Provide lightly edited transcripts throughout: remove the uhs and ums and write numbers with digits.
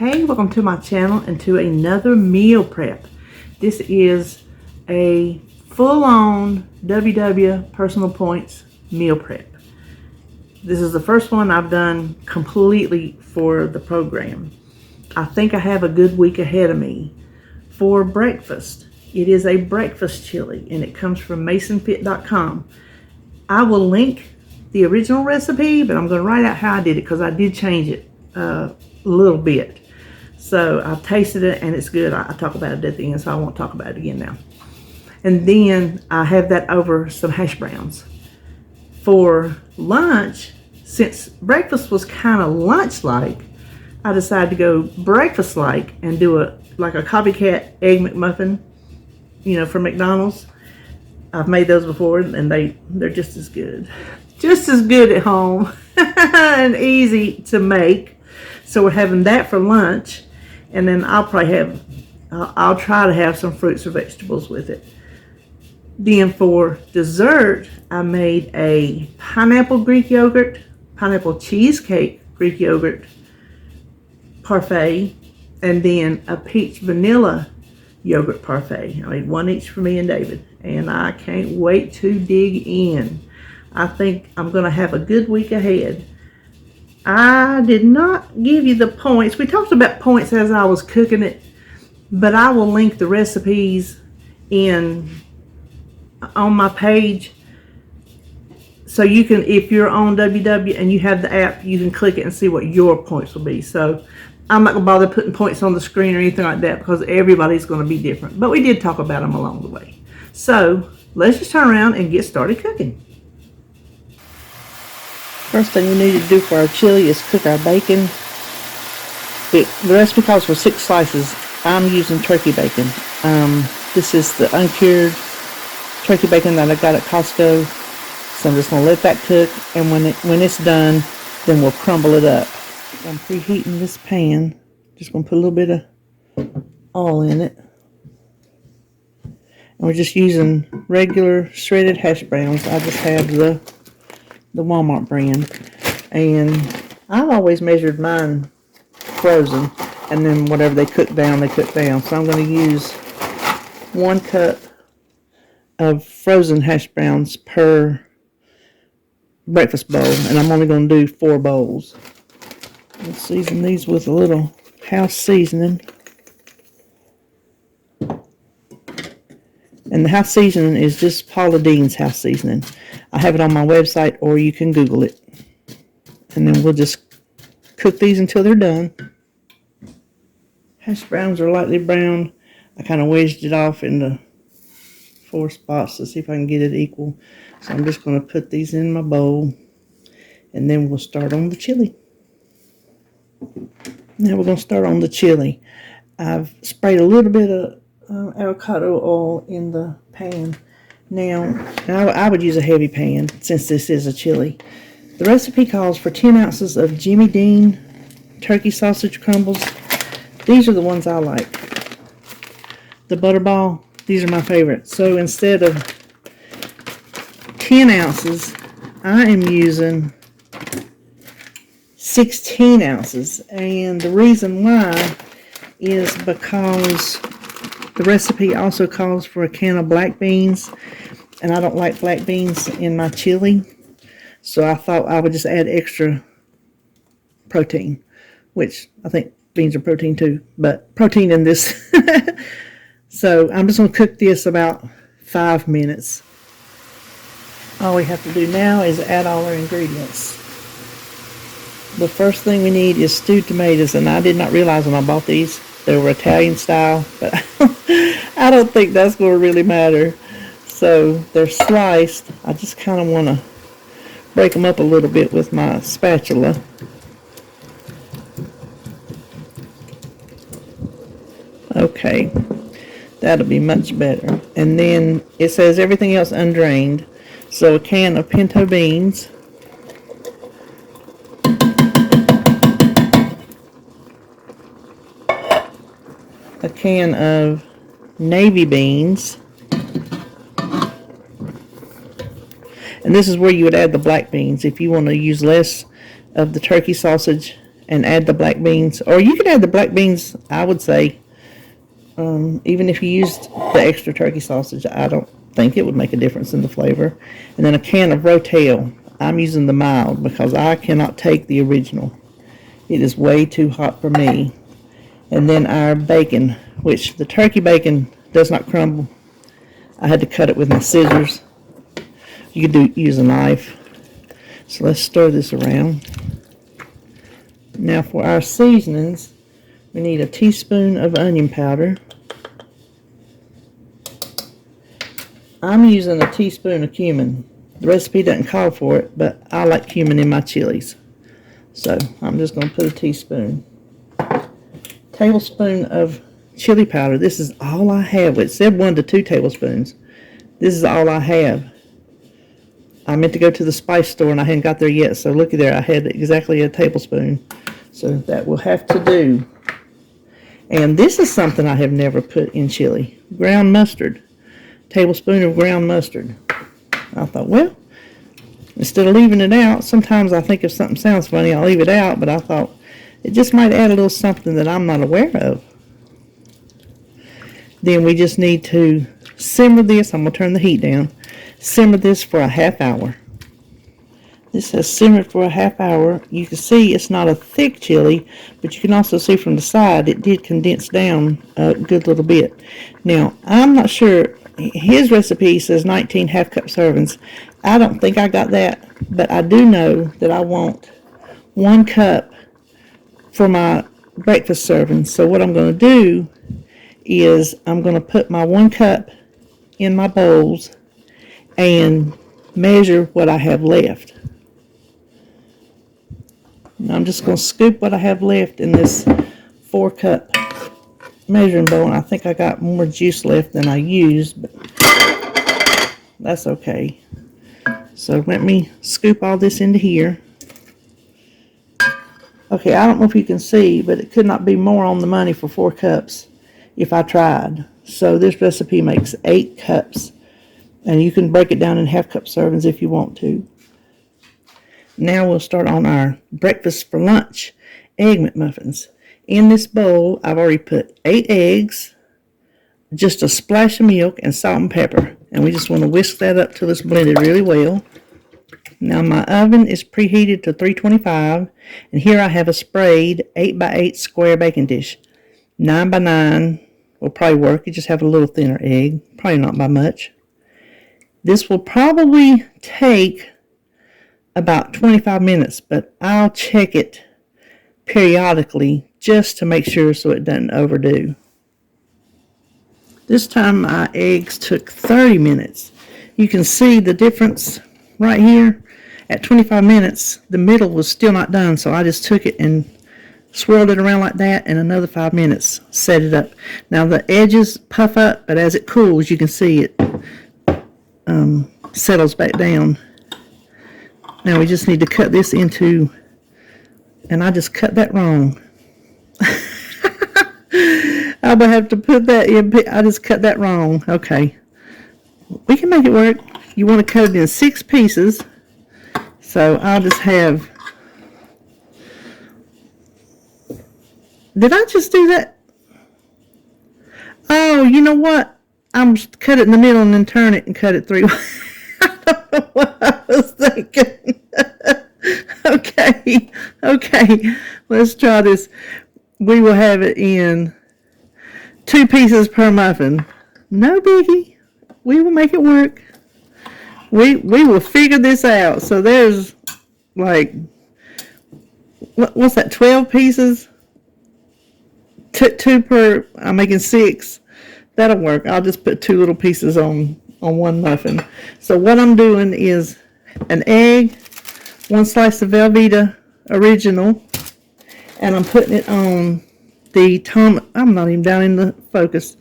Hey, welcome to my channel and to another meal prep. This is a full-on WW Personal Points meal prep. This is the first one I've done completely for the program. I think I have a good week ahead of me. For breakfast, it is a breakfast chili and it comes from masonfit.com. I will link the original recipe, but I'm going to write out how I did it because I did change it a little bit. So I've tasted it and it's good. I talk about it at the end, so I won't talk about it again now. And then I have that over some hash browns. For lunch, since breakfast was kind of lunch-like, I decided to go breakfast-like and do a copycat egg McMuffin, from McDonald's. I've made those before and they're just as good. Just as good at home and easy to make. So we're having that for lunch, and then I'll try to have some fruits or vegetables with it. Then for dessert, I made a pineapple Greek yogurt, pineapple cheesecake Greek yogurt parfait, and then a peach vanilla yogurt parfait. I made one each for me and David, and I can't wait to dig in. I think I'm going to have a good week ahead. I did not give you the points. We talked about points as I was cooking it, but I will link the recipes on my page. So you can, if you're on WW and you have the app, you can click it and see what your points will be. So I'm not going to bother putting points on the screen or anything like that because everybody's going to be different. But we did talk about them along the way. So let's just turn around and get started cooking. First thing we need to do for our chili is cook our bacon. The recipe calls for 6 slices. I'm using turkey bacon. This is the uncured turkey bacon that I got at Costco. So I'm just going to let that cook, and when it's done, then we'll crumble it up. I'm preheating this pan. Just going to put a little bit of oil in it. And we're just using regular shredded hash browns. I just have the Walmart brand, and I've always measured mine frozen, and then whatever they cook down, they cook down. So I'm going to use 1 cup of frozen hash browns per breakfast bowl, and I'm only going to do 4 bowls. We'll season these with a little house seasoning. And the house seasoning is just Paula Deen's house seasoning. I have it on my website, or you can Google it. And then we'll just cook these until they're done. Hash browns are lightly browned. I kind of wedged it off into 4 spots to see if I can get it equal. So I'm just going to put these in my bowl, and then we'll start on the chili. Now we're going to start on the chili. I've sprayed a little bit of avocado oil in the pan. Now I would use a heavy pan since this is a chili. The recipe calls for 10 ounces of Jimmy Dean turkey sausage crumbles. These are the ones I like. The butterball, these are my favorite. So instead of 10 ounces, I am using 16 ounces. And the reason why is because the recipe also calls for a can of black beans, and I don't like black beans in my chili, so I thought I would just add extra protein, which I think beans are protein too, but protein in this. So I'm just going to cook this about 5 minutes. All we have to do now is add all our ingredients. The first thing we need is stewed tomatoes, and I did not realize when I bought these they were Italian style, but I don't think that's going to really matter. So they're sliced. I just kind of want to break them up a little bit with my spatula. Okay, that'll be much better. And then it says everything else undrained. So a can of pinto beans. A can of navy beans. And this is where you would add the black beans. If you want to use less of the turkey sausage and add the black beans. Or you could add the black beans, I would say, even if you used the extra turkey sausage. I don't think it would make a difference in the flavor. And then a can of Rotel. I'm using the mild because I cannot take the original. It is way too hot for me. And then our bacon, which the turkey bacon does not crumble. I had to cut it with my scissors. You could use a knife. So let's stir this around. Now for our seasonings, we need a teaspoon of onion powder. I'm using a teaspoon of cumin. The recipe doesn't call for it, but I like cumin in my chilies. So I'm just going to put a teaspoon. Tablespoon of chili powder. This is all I have. It said 1 to 2 tablespoons. This is all I have. I meant to go to the spice store and I hadn't got there yet, so looky there, I had exactly a tablespoon. So that will have to do. And this is something I have never put in chili. Ground mustard. Tablespoon of ground mustard. I thought, well, instead of leaving it out, sometimes I think if something sounds funny, I'll leave it out, but I thought it just might add a little something that I'm not aware of. Then we just need to simmer this. I'm going to turn the heat down. Simmer this for a half hour. This has simmered for a half hour. You can see it's not a thick chili, but you can also see from the side it did condense down a good little bit. Now, I'm not sure. His recipe says 19 half-cup servings. I don't think I got that, but I do know that I want 1 cup for my breakfast serving. So what I'm going to do is I'm going to put my 1 cup in my bowls and measure what I have left. Now I'm just going to scoop what I have left in this 4-cup measuring bowl, and I think I got more juice left than I used, but that's okay. So let me scoop all this into here. Okay, I don't know if you can see, but it could not be more on the money for 4 cups if I tried. So this recipe makes 8 cups, and you can break it down in half-cup servings if you want to. Now we'll start on our breakfast for lunch egg McMuffins. In this bowl, I've already put 8 eggs, just a splash of milk, and salt and pepper. And we just want to whisk that up till it's blended really well. Now my oven is preheated to 325, and here I have a sprayed 8x8 square baking dish. 9x9 will probably work. You just have a little thinner egg, probably not by much. This will probably take about 25 minutes, but I'll check it periodically just to make sure so it doesn't overdo. This time my eggs took 30 minutes. You can see the difference right here. At 25 minutes, the middle was still not done, so I just took it and swirled it around like that, and another 5 minutes, set it up. Now the edges puff up, but as it cools, you can see it settles back down. Now we just need to cut this into, and I just cut that wrong. I'm going to have to put that in. I just cut that wrong. Okay. We can make it work. You want to cut it in 6 pieces. So I'll just have, did I just do that? Oh, you know what? I'm just cut it in the middle and then turn it and cut it 3 ways. I don't know what I was thinking. Okay, let's try this. We will have it in 2 pieces per muffin. No biggie. We will make it work. We will figure this out. So there's like, what's that, 12 pieces? 2 per, I'm making 6. That'll work. I'll just put 2 little pieces on 1 muffin. So what I'm doing is an egg, 1 slice of Velveeta original, and I'm putting it on the I'm not even down in the focus.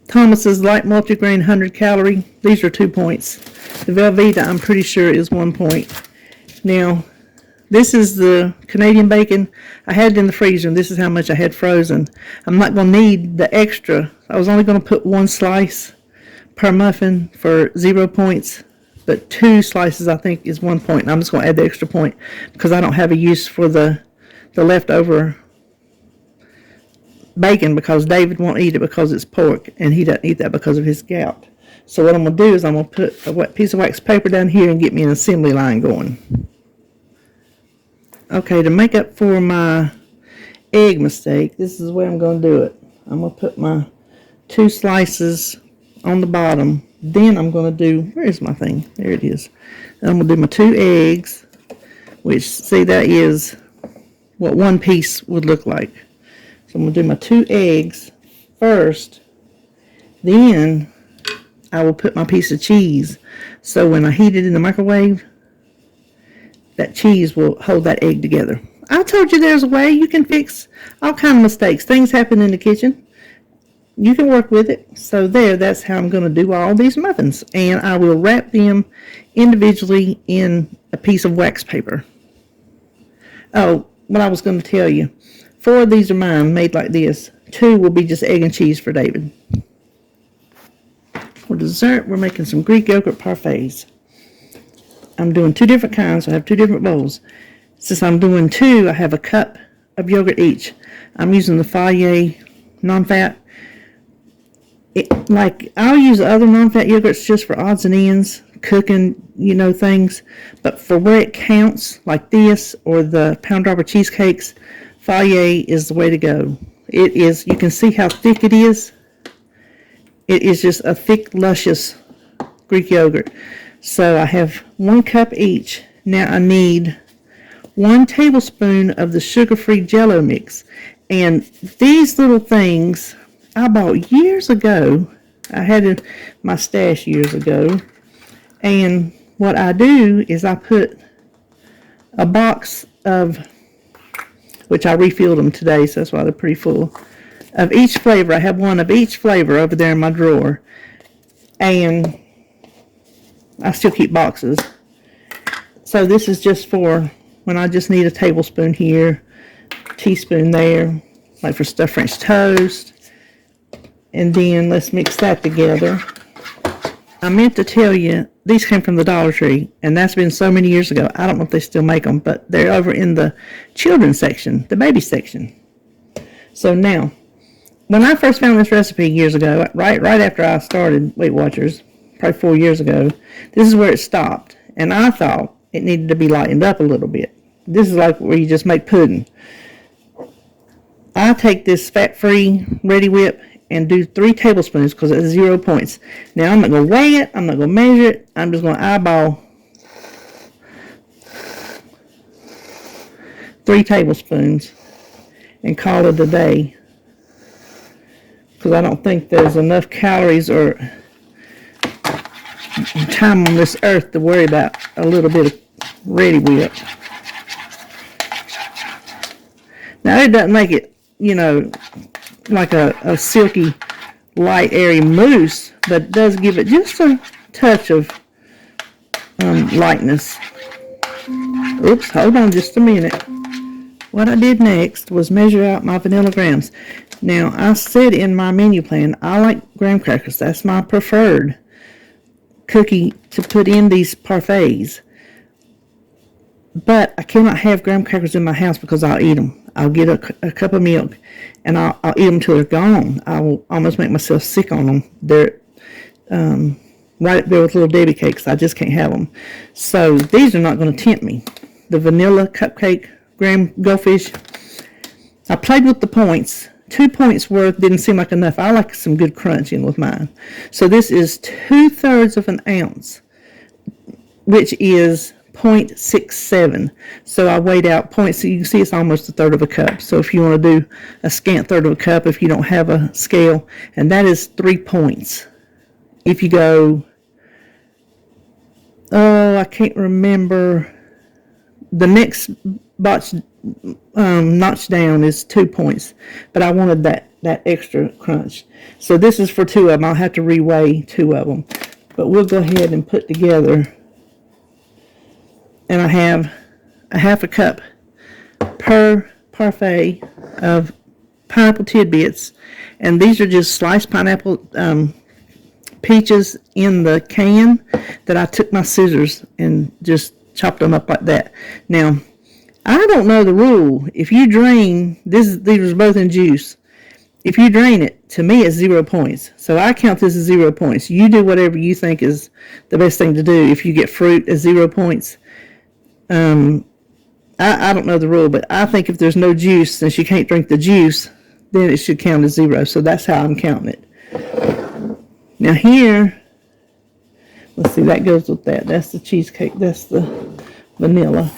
Thomas's light multigrain 100 calorie. These are 2 points. The Velveeta, I'm pretty sure, is 1 point. Now, this is the Canadian bacon. I had it in the freezer, and this is how much I had frozen. I'm not going to need the extra. I was only going to put 1 slice per muffin for 0 points, but 2 slices I think is 1 point. And I'm just going to add the extra point because I don't have a use for the the leftover bacon because David won't eat it because it's pork, and he doesn't eat that because of his gout. So what I'm going to do is I'm going to put a wet piece of wax paper down here and get me an assembly line going. Okay, to make up for my egg mistake, this is the way I'm going to do it. I'm going to put my 2 slices on the bottom. Then I'm going to do, where's my thing? There it is. Then I'm going to do my 2 eggs, which, see, that is what 1 piece would look like. So I'm going to do my 2 eggs first. Then I will put my piece of cheese. So when I heat it in the microwave, that cheese will hold that egg together. I told you there's a way you can fix all kinds of mistakes. Things happen in the kitchen. You can work with it. So that's how I'm going to do all these muffins. And I will wrap them individually in a piece of wax paper. Oh, what I was going to tell you. 4 of these are mine, made like this. 2 will be just egg and cheese for David. For dessert, we're making some Greek yogurt parfaits. I'm doing 2 different kinds, so I have 2 different bowls. Since I'm doing 2, I have a cup of yogurt each. I'm using the Parfait non-fat. Like, I'll use other non-fat yogurts just for odds and ends, cooking, things. But for where it counts, like this, or the pound dropper cheesecakes, Parfait is the way to go. It is, you can see how thick it is. It is just a thick, luscious Greek yogurt. So I have 1 cup each. Now I need 1 tablespoon of the sugar-free Jell-O mix. And these little things I bought years ago. I had in my stash years ago. And what I do is I put a box of, which I refilled them today, so that's why they're pretty full, of each flavor. I have 1 of each flavor over there in my drawer. And I still keep boxes. So this is just for when I just need a tablespoon here, teaspoon there, like for stuffed French toast. And then let's mix that together. I meant to tell you, these came from the Dollar Tree, and that's been so many years ago. I don't know if they still make them, but they're over in the children's section, the baby section. So now, when I first found this recipe years ago, right after I started Weight Watchers, probably 4 years ago, this is where it stopped. And I thought it needed to be lightened up a little bit. This is like where you just make pudding. I take this fat-free Ready Whip and do 3 tablespoons because it's 0 points. Now I'm not going to weigh it. I'm not going to measure it. I'm just going to eyeball 3 tablespoons and call it a day. Because I don't think there's enough calories or time on this earth to worry about a little bit of Ready Whip. Now it doesn't make it, like a silky, light, airy mousse, but it does give it just a touch of lightness. Oops, hold on just a minute. What I did next was measure out my vanilla grams. Now, I said in my menu plan, I like graham crackers. That's my preferred cookie to put in these parfaits. But I cannot have graham crackers in my house because I'll eat them. I'll get a cup of milk and I'll eat them till they're gone. I will almost make myself sick on them. They're right up there with little Debbie cakes. I just can't have them. So these are not going to tempt me. The vanilla cupcake graham goldfish, I played with the points. 2 points worth didn't seem like enough. I like some good crunch in with mine. So this is 2/3 of an ounce, which is 0.67. So I weighed out points. So you can see it's almost 1/3 of a cup. So if you want to do a scant 1/3 of a cup, if you don't have a scale, and that is 3 points. If you go, I can't remember. The next notch down is 2 points, but I wanted that extra crunch. So this is for 2 of them. I'll have to reweigh 2 of them, but we'll go ahead and put together. And I have a 1/2 cup per parfait of pineapple tidbits, and these are just sliced pineapple peaches in the can that I took my scissors and just chopped them up like that. Now, I don't know the rule. If you drain, these are both in juice. If you drain it, to me it's 0 points. So I count this as 0 points. You do whatever you think is the best thing to do. If you get fruit as 0 points, I don't know the rule, but I think if there's no juice, since you can't drink the juice, then it should count as 0. So that's how I'm counting it. Now here, let's see, that goes with that. That's the cheesecake. That's the vanilla.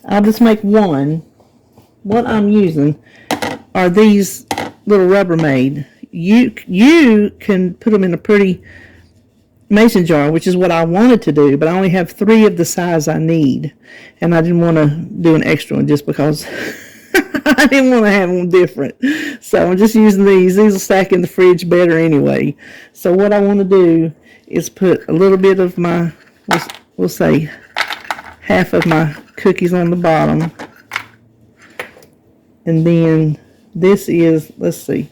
I'll just make one. What I'm using are these little Rubbermaid. You can put them in a pretty mason jar, which is what I wanted to do, but I only have 3 of the size I need, and I didn't want to do an extra one just because I didn't want to have them different. So I'm just using these. These will stack in the fridge better anyway. So what I want to do is put a little bit of my, we'll say half of my cookies on the bottom, and then this is, let's see,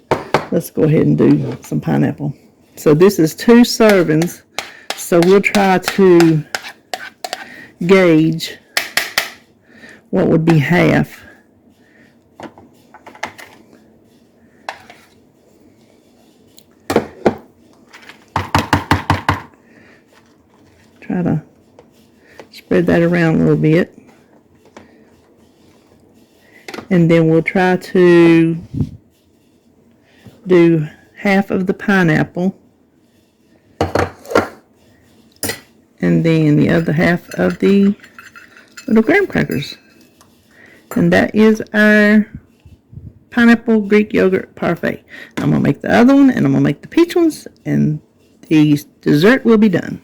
let's go ahead and do some pineapple. So this is 2 servings, so we'll try to gauge what would be half. Try to spread that around a little bit. And then we'll try to do half of the pineapple, and then the other half of the little graham crackers. And that is our pineapple Greek yogurt parfait. I'm going to make the other one, and I'm going to make the peach ones, and the dessert will be done.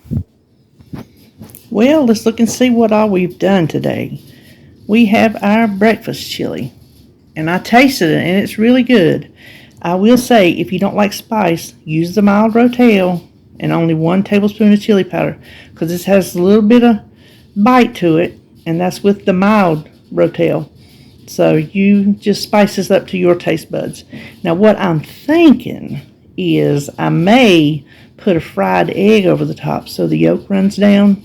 Well, let's look and see what all we've done today. We have our breakfast chili, and I tasted it, and it's really good. I will say, if you don't like spice, use the mild Rotel and only 1 tablespoon of chili powder, because this has a little bit of bite to it, and that's with the mild Rotel. So you just spice this up to your taste buds. Now what I'm thinking is I may put a fried egg over the top so the yolk runs down.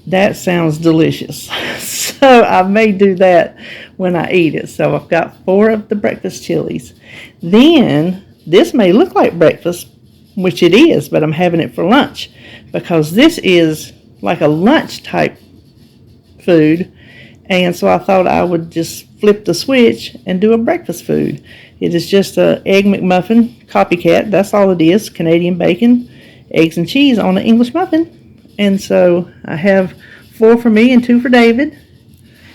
That sounds delicious. So I may do that when I eat it. So I've got 4 of the breakfast chilies. Then this may look like breakfast, which it is, but I'm having it for lunch because this is like a lunch type food. And so I thought I would just flip the switch and do a breakfast food. It is just a egg McMuffin copycat. That's all it is. Canadian bacon, eggs and cheese on an English muffin. And so I have 4 for me and 2 for David.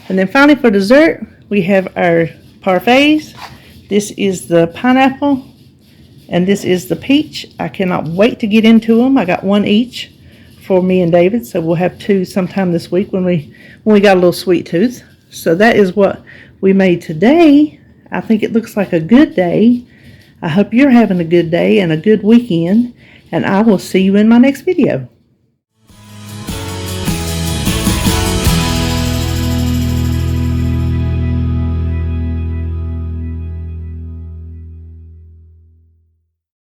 And then finally for dessert, we have our parfaits. This is the pineapple, and this is the peach. I cannot wait to get into them. I got 1 each for me and David, so we'll have 2 sometime this week when we got a little sweet tooth. So that is what we made today. I think it looks like a good day. I hope you're having a good day and a good weekend, and I will see you in my next video.